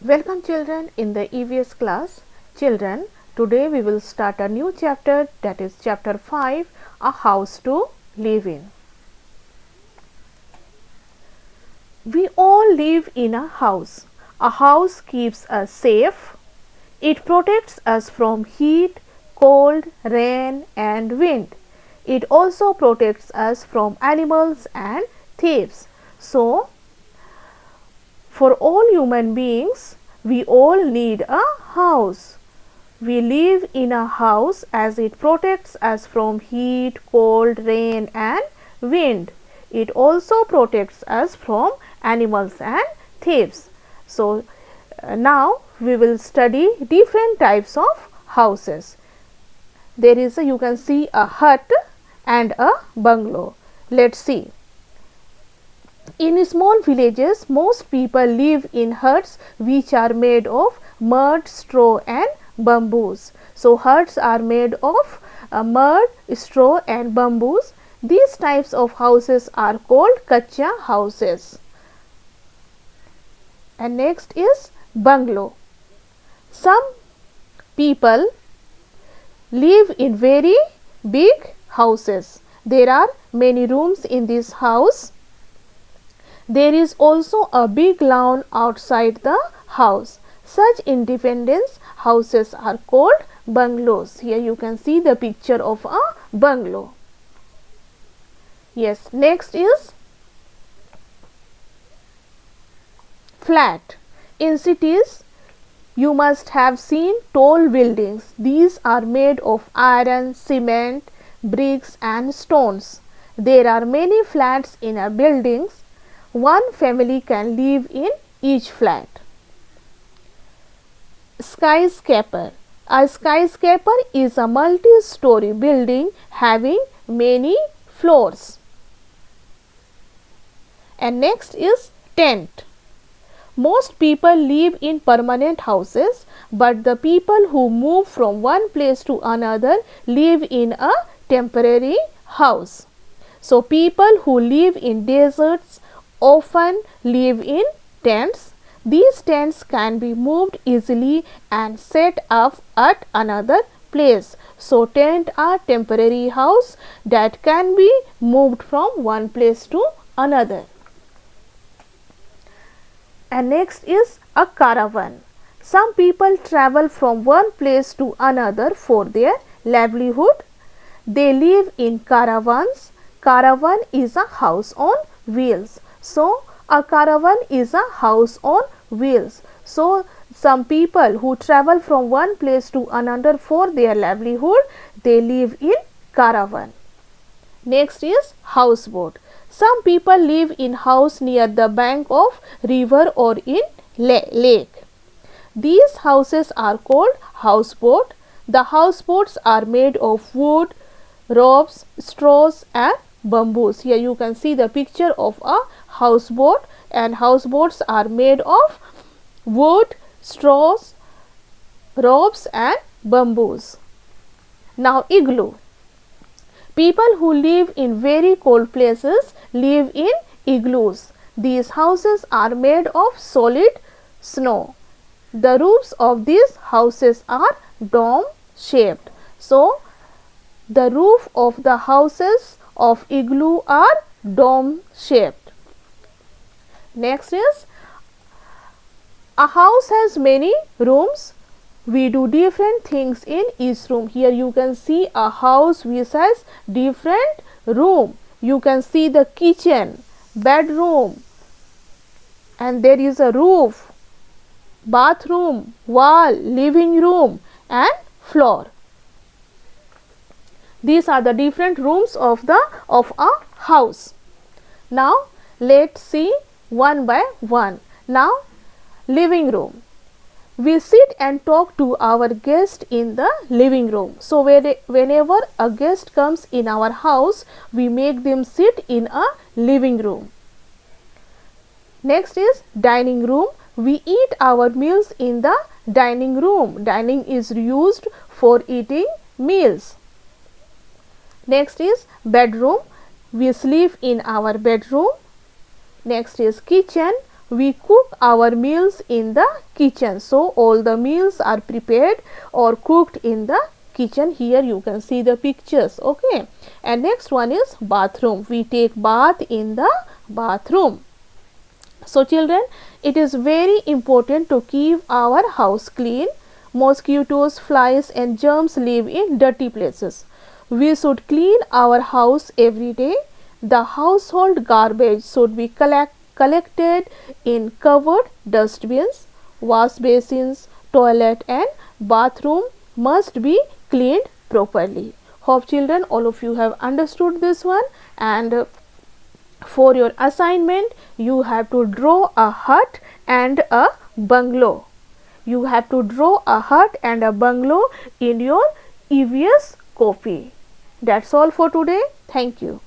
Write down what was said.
Welcome children in the EVS class. Children, today we will start a new chapter, that is chapter 5, a house to live in. We all live in a house. A house keeps us safe. It protects us from heat, cold, rain and wind. It also protects us from animals and thieves. So, for all human beings, we all need a house. We live in a house as it protects us from heat, cold, rain and wind. It also protects us from animals and thieves. So, now we will study different types of houses. There is you can see a hut and a bungalow. Let's see. In small villages, most people live in huts which are made of mud, straw and bamboos. So, huts are made of mud, straw and bamboos. These types of houses are called kacha houses. And next is bungalow. Some people live in very big houses. There are many rooms in this house. There is also a big lawn outside the house. Such independence houses are called bungalows. Here you can see the picture of a bungalow. Yes, next is flat. In cities, you must have seen tall buildings. These are made of iron, cement, bricks and stones. There are many flats in a buildings. One family can live in each flat. Skyscraper. A skyscraper is a multi-story building having many floors. And next is tent. Most people live in permanent houses, but the people who move from one place to another live in a temporary house. So, people who live in deserts often live in tents. These tents can be moved easily and set up at another place. So, tents are temporary house that can be moved from one place to another. And next is a caravan. Some people travel from one place to another for their livelihood. They live in caravans. Caravan is a house on wheels. So, a caravan is a house on wheels. So, some people who travel from one place to another for their livelihood, they live in caravan. Next is houseboat. Some people live in house near the bank of river or in lake. These houses are called houseboat. The houseboats are made of wood, ropes, straws and bamboos. Here you can see the picture of a houseboat, and houseboats are made of wood, straws, ropes and bamboos. Now igloo. People who live in very cold places live in igloos. These houses are made of solid snow. The roofs of these houses are dome shaped. So, the roof of the houses of igloo are dome shaped. Next is, a house has many rooms. We do different things in each room. Here you can see a house which has different room. You can see the kitchen, bedroom, and there is a roof, bathroom, wall, living room and floor. These are the different rooms of a house. Now let's see one by one. Now living room. We sit and talk to our guest in the living room. So, whenever a guest comes in our house, we make them sit in a living room. Next is dining room. We eat our meals in the dining room. Dining is used for eating meals. Next is bedroom. We sleep in our bedroom. Next is kitchen. We cook our meals in the kitchen. So all the meals are prepared or cooked in the kitchen. Here you can see the pictures. Okay, and next one is bathroom. We take bath in the bathroom. So children, it is very important to keep our house clean. Mosquitoes, flies and germs live in dirty places. We should clean our house every day. The household garbage should be collected in covered dustbins. Wash basins, toilet and bathroom must be cleaned properly. Hope children, all of you have understood this one, and for your assignment you have to draw a hut and a bungalow. You have to draw a hut and a bungalow in your EVS copy. That's all for today. Thank you.